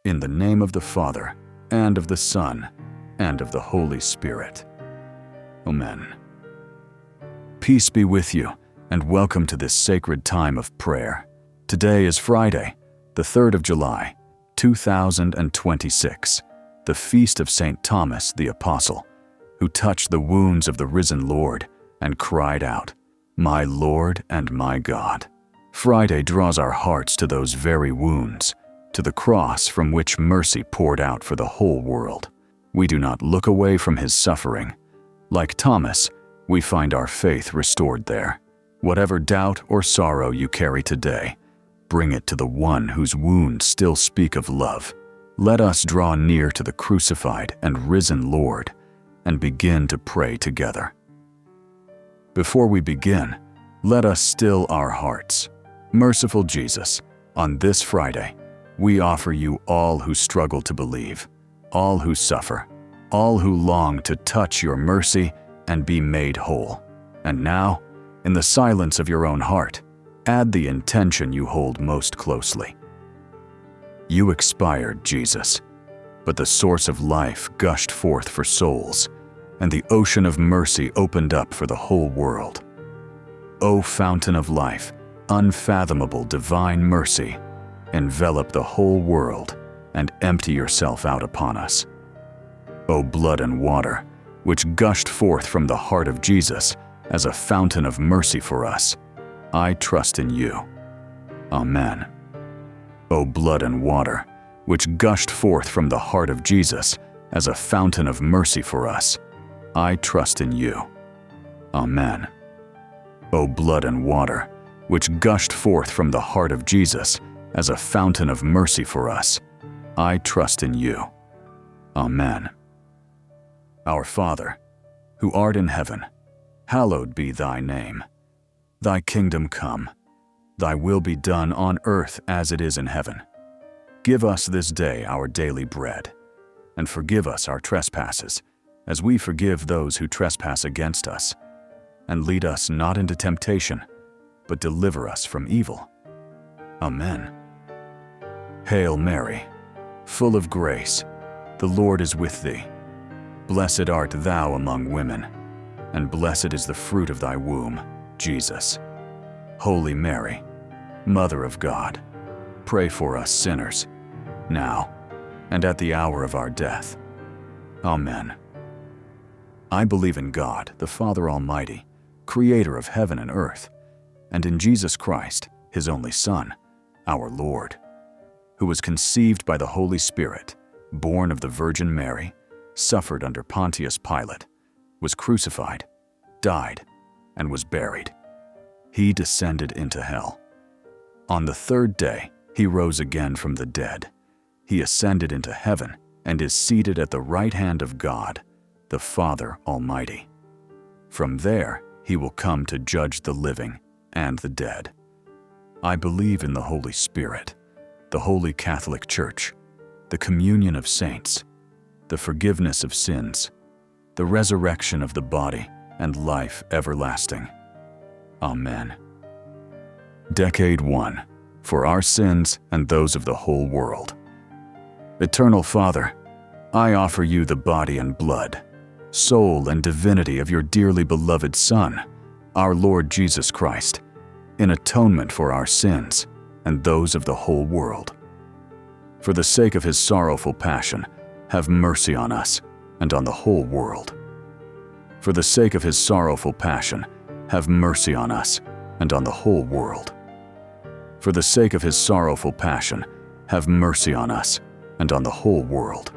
In the name of the Father, and of the Son, and of the Holy Spirit. Amen. Peace be with you, and welcome to this sacred time of prayer. Today is Friday, the 3rd of July, 2026, the feast of St. Thomas the Apostle, who touched the wounds of the risen Lord and cried out, "My Lord and my God." Friday draws our hearts to those very wounds, to the cross from which mercy poured out for the whole world. We do not look away from his suffering. Like Thomas, we find our faith restored there. Whatever doubt or sorrow you carry today, bring it to the one whose wounds still speak of love. Let us draw near to the crucified and risen Lord and begin to pray together. Before we begin, let us still our hearts. Merciful Jesus, on this Friday, we offer you all who struggle to believe, all who suffer, all who long to touch your mercy and be made whole. And now, in the silence of your own heart, add the intention you hold most closely. You expired, Jesus, but the source of life gushed forth for souls, and the ocean of mercy opened up for the whole world. O fountain of life, unfathomable divine mercy, envelop the whole world and empty yourself out upon us. O blood and water, which gushed forth from the heart of Jesus as a fountain of mercy for us, I trust in you. Amen. O blood and water, which gushed forth from the heart of Jesus as a fountain of mercy for us, I trust in you. Amen. O blood and water, which gushed forth from the heart of Jesus as a fountain of mercy for us, I trust in you. Amen. Our Father, who art in heaven, hallowed be thy name. Thy kingdom come, thy will be done on earth as it is in heaven. Give us this day our daily bread, and forgive us our trespasses, as we forgive those who trespass against us. And lead us not into temptation, but deliver us from evil. Amen. Hail Mary, full of grace, the Lord is with thee. Blessed art thou among women, and blessed is the fruit of thy womb, Jesus. Holy Mary, Mother of God, pray for us sinners, now and at the hour of our death. Amen. I believe in God, the Father Almighty, creator of heaven and earth, and in Jesus Christ, his only Son, our Lord, who was conceived by the Holy Spirit, born of the Virgin Mary, suffered under Pontius Pilate, was crucified, died, and was buried. He descended into hell. On the third day, he rose again from the dead. He ascended into heaven and is seated at the right hand of God, the Father Almighty. From there, he will come to judge the living and the dead. I believe in the Holy Spirit, the Holy Catholic Church, the communion of saints, the forgiveness of sins, the resurrection of the body, and life everlasting. Amen. Decade 1. For our sins and those of the whole world. Eternal Father, I offer you the body and blood, soul and divinity of your dearly beloved Son, our Lord Jesus Christ, in atonement for our sins and those of the whole world. For the sake of his sorrowful passion, have mercy on us and on the whole world. For the sake of his sorrowful passion, have mercy on us and on the whole world. For the sake of his sorrowful passion, have mercy on us and on the whole world.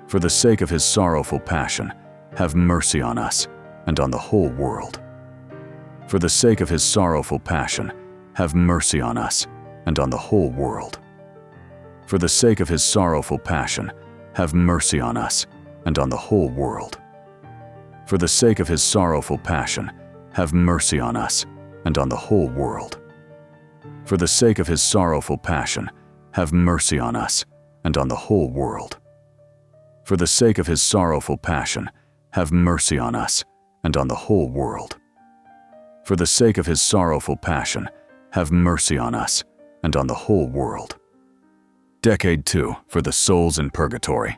For the sake of his sorrowful passion, have mercy on us and on the whole world. For the sake of his sorrowful passion, have mercy on us and on the whole world. For the sake of his sorrowful passion, have mercy on us and on the whole world. For the sake of his sorrowful passion, have mercy on us and on the whole world. For the sake of his sorrowful passion, have mercy on us and on the whole world. For the sake of his sorrowful passion, have mercy on us and on the whole world. For the sake of his sorrowful passion, have mercy on us and on the whole world. Decade 2 for the souls in purgatory.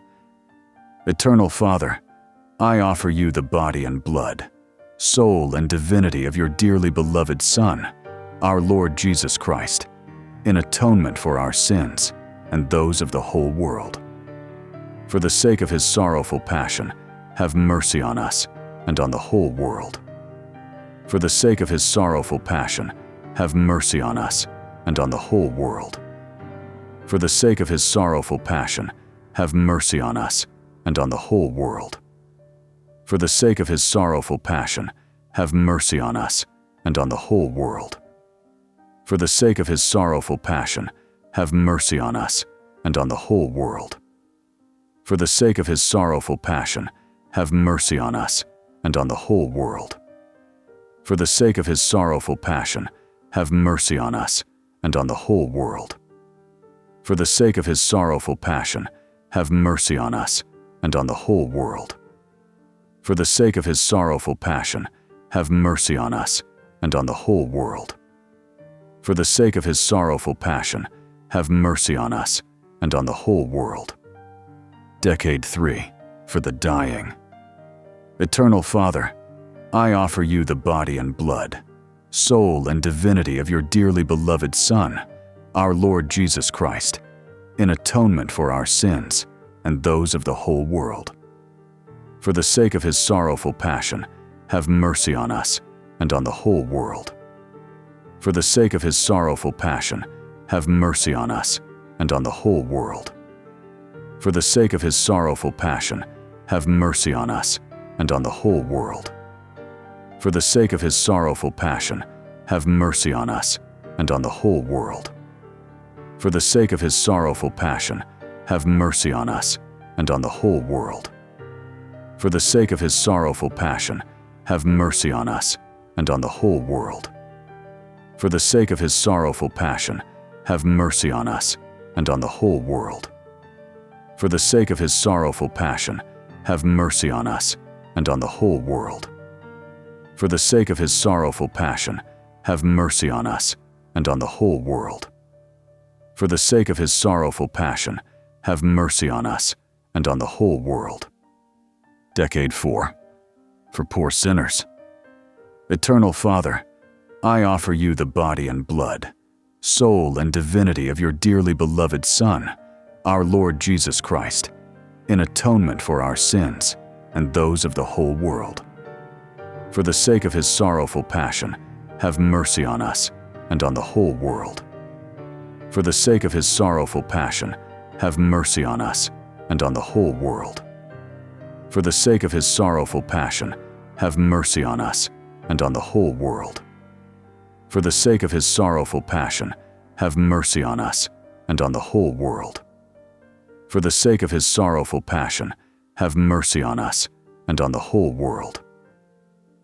Eternal Father, I offer you the body and blood, soul and divinity of your dearly beloved Son, our Lord Jesus Christ, in atonement for our sins and those of the whole world. For the sake of his sorrowful passion, have mercy on us and on the whole world. For the sake of his sorrowful passion, have mercy on us and on the whole world. For the sake of his sorrowful passion, have mercy on us and on the whole world. For the sake of his sorrowful passion, have mercy on us and on the whole world. For the sake of his sorrowful passion, have mercy on us and on the whole world. For the sake of his sorrowful passion, have mercy on us and on the whole world. For the sake of his sorrowful passion, have mercy on us and on the whole world. For the sake of his sorrowful passion, have mercy on us and on the whole world. For the sake of his sorrowful passion, have mercy on us and on the whole world. For the sake of his sorrowful passion, have mercy on us and on the whole world. Decade 3 for the dying. Eternal Father, I offer you the body and blood, soul and divinity of your dearly beloved Son, our Lord Jesus Christ, in atonement for our sins and those of the whole world. For the sake of his sorrowful passion, have mercy on us and on the whole world. For the sake of his sorrowful passion, have mercy on us and on the whole world. For the sake of his sorrowful passion, have mercy on us and on the whole world. For the sake of his sorrowful passion, have mercy on us and on the whole world. For the sake of his sorrowful passion, have mercy on us and on the whole world. For the sake of his sorrowful passion, have mercy on us and on the whole world. For the sake of his sorrowful passion, have mercy on us and on the whole world. For the sake of his sorrowful passion, have mercy on us and on the whole world. For the sake of his sorrowful passion, have mercy on us and on the whole world. For the sake of his sorrowful passion, have mercy on us and on the whole world. Decade 4 for poor sinners. Eternal Father, I offer you the body and blood, soul and divinity of your dearly beloved Son, our Lord Jesus Christ, in atonement for our sins and those of the whole world. For the sake of his sorrowful passion, have mercy on us and on the whole world. For the sake of his sorrowful passion, have mercy on us and on the whole world. For the sake of his sorrowful passion, have mercy on us and on the whole world. For the sake of his sorrowful passion, have mercy on us and on the whole world. For the sake of his sorrowful passion, have mercy on us and on the whole world.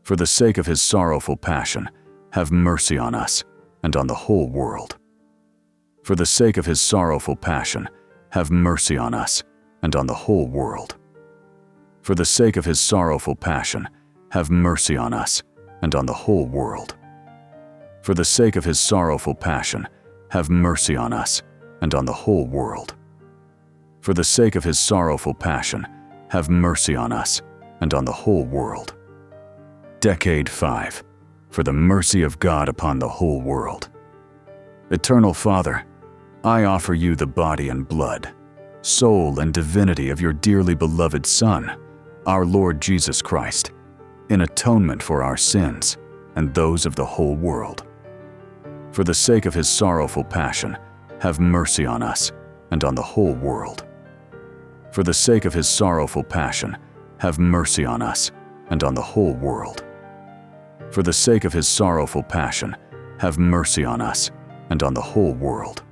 For the sake of his sorrowful passion, have mercy on us and on the whole world. For the sake of his sorrowful passion, have mercy on us and on the whole world. For the sake of his sorrowful passion, have mercy on us and on the whole world. For the sake of his sorrowful passion, have mercy on us and on the whole world. For the sake of his sorrowful passion, have mercy on us and on the whole world. Decade 5 for the mercy of God upon the whole world. Eternal Father, I offer you the body and blood, soul and divinity of your dearly beloved Son, our Lord Jesus Christ, in atonement for our sins and those of the whole world. For the sake of his sorrowful passion, have mercy on us and on the whole world. For the sake of his sorrowful passion, have mercy on us and on the whole world. For the sake of his sorrowful passion, have mercy on us and on the whole world.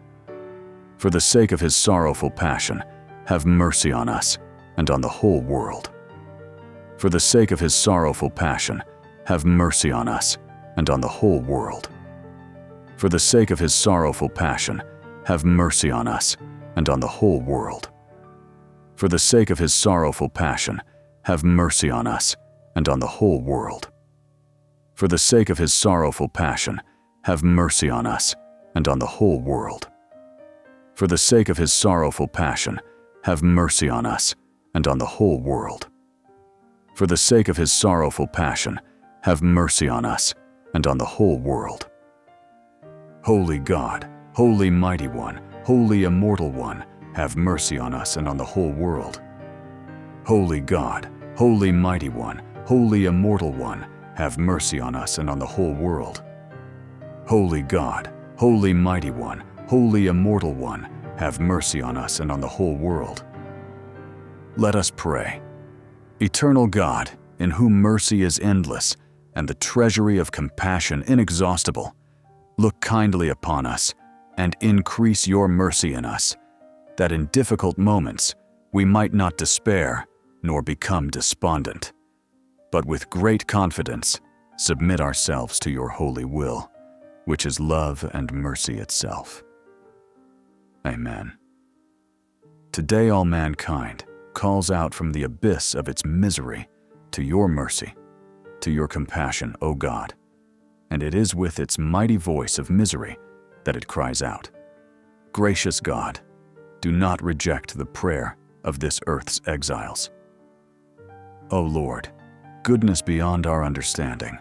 For the sake of his sorrowful passion, have mercy on us and on the whole world. For the sake of his sorrowful passion, have mercy on us and on the whole world. For the sake of his sorrowful passion, have mercy on us and on the whole world. For the sake of his sorrowful passion, have mercy on us and on the whole world. For the sake of his sorrowful passion, have mercy on us and on the whole world. For the sake of his sorrowful passion, have mercy on us and on the whole world. For the sake of his sorrowful passion, have mercy on us and on the whole world. Holy God, holy mighty one, holy immortal one, have mercy on us and on the whole world. Holy God, holy mighty one, holy immortal one, have mercy on us and on the whole world. Holy God, holy mighty one, holy immortal one, have mercy on us and on the whole world. Let us pray. Eternal God, in whom mercy is endless and the treasury of compassion inexhaustible, look kindly upon us and increase your mercy in us, that in difficult moments we might not despair nor become despondent, but with great confidence submit ourselves to your holy will, which is love and mercy itself. Amen. Today all mankind calls out from the abyss of its misery to your mercy, to your compassion, O God, and it is with its mighty voice of misery that it cries out. Gracious God, do not reject the prayer of this earth's exiles. O Lord, goodness beyond our understanding,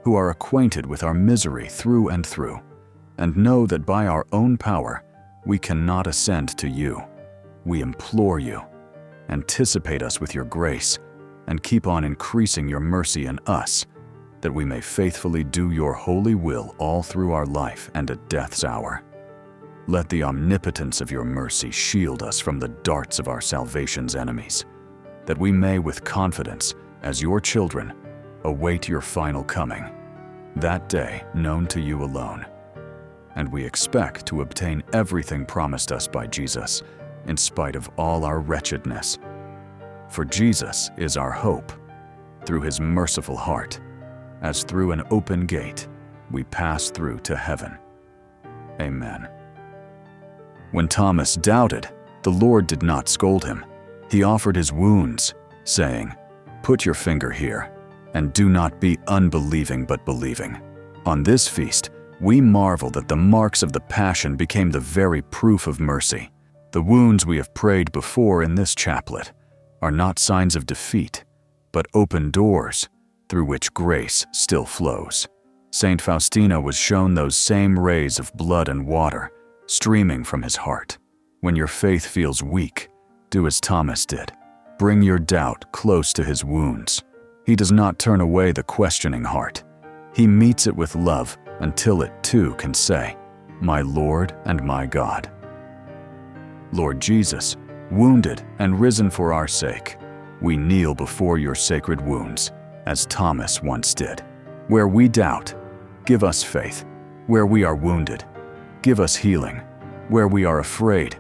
who are acquainted with our misery through and through, and know that by our own power we cannot ascend to you, we implore you, anticipate us with your grace, and keep on increasing your mercy in us, that we may faithfully do your holy will all through our life and at death's hour. Let the omnipotence of your mercy shield us from the darts of our salvation's enemies, that we may with confidence, as your children, await your final coming, that day known to you alone. And we expect to obtain everything promised us by Jesus, in spite of all our wretchedness. For Jesus is our hope. Through his merciful heart, as through an open gate, we pass through to heaven. Amen. When Thomas doubted, the Lord did not scold him. He offered his wounds, saying, "Put your finger here, and do not be unbelieving but believing." On this feast, we marvel that the marks of the Passion became the very proof of mercy. The wounds we have prayed before in this chaplet are not signs of defeat, but open doors through which grace still flows. Saint Faustina was shown those same rays of blood and water streaming from his heart. When your faith feels weak, do as Thomas did. Bring your doubt close to his wounds. He does not turn away the questioning heart. He meets it with love until it too can say, "My Lord and my God." Lord Jesus, wounded and risen for our sake, we kneel before your sacred wounds, as Thomas once did. Where we doubt, give us faith. Where we are wounded, give us healing. Where we are afraid,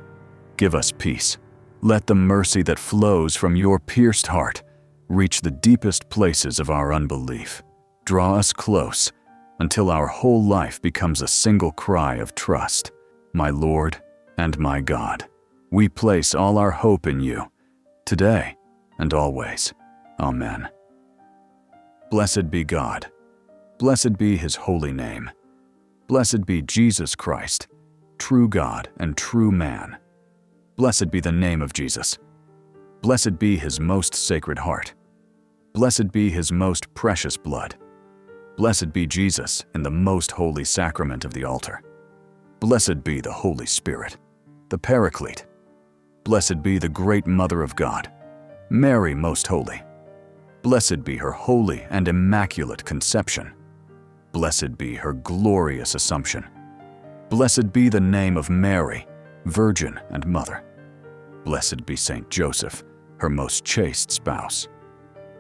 give us peace. Let the mercy that flows from your pierced heart reach the deepest places of our unbelief. Draw us close until our whole life becomes a single cry of trust. My Lord and my God, we place all our hope in you, today and always. Amen. Blessed be God. Blessed be his holy name. Blessed be Jesus Christ, true God and true man. Blessed be the name of Jesus. Blessed be his most sacred heart. Blessed be his most precious blood. Blessed be Jesus in the most holy sacrament of the altar. Blessed be the Holy Spirit, the Paraclete. Blessed be the great Mother of God, Mary Most Holy. Blessed be her holy and immaculate conception. Blessed be her glorious Assumption. Blessed be the name of Mary, Virgin and Mother. Blessed be Saint Joseph, her most chaste spouse.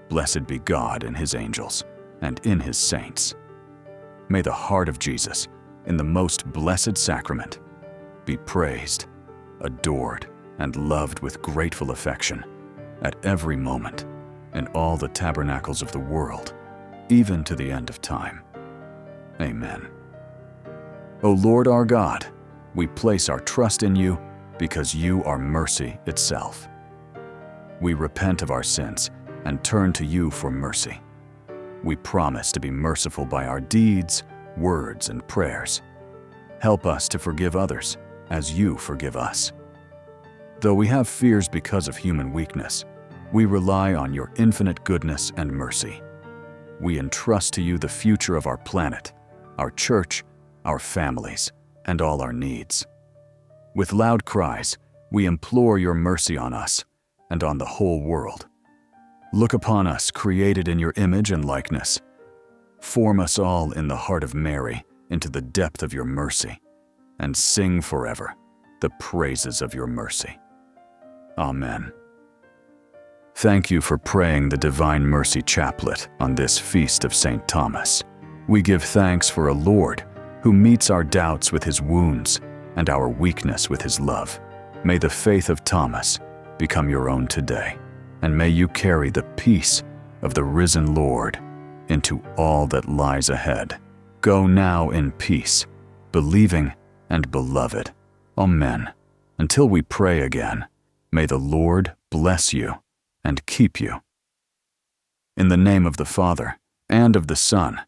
Blessed be God in his angels and in his saints. May the heart of Jesus, in the most blessed sacrament, be praised, adored, and loved with grateful affection at every moment in all the tabernacles of the world, even to the end of time. Amen. O Lord our God, we place our trust in you because you are mercy itself. We repent of our sins and turn to you for mercy. We promise to be merciful by our deeds, words, and prayers. Help us to forgive others as you forgive us. Though we have fears because of human weakness, we rely on your infinite goodness and mercy. We entrust to you the future of our planet, our church, our families, and all our needs. With loud cries, we implore your mercy on us and on the whole world. Look upon us, created in your image and likeness. Form us all in the heart of Mary into the depth of your mercy, and sing forever the praises of your mercy. Amen. Thank you for praying the Divine Mercy Chaplet on this feast of St. Thomas. We give thanks for a Lord who meets our doubts with his wounds and our weakness with his love. May the faith of Thomas become your own today, and may you carry the peace of the risen Lord into all that lies ahead. Go now in peace, believing and beloved. Amen. Until we pray again, may the Lord bless you and keep you. In the name of the Father, and of the Son,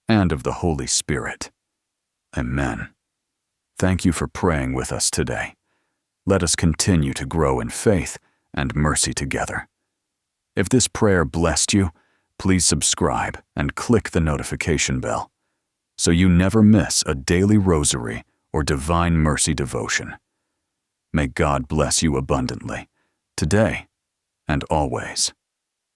and of the Holy Spirit. Amen. Thank you for praying with us today. Let us continue to grow in faith and mercy together. If this prayer blessed you, please subscribe and click the notification bell so you never miss a daily rosary or Divine Mercy devotion. May God bless you abundantly, today and always.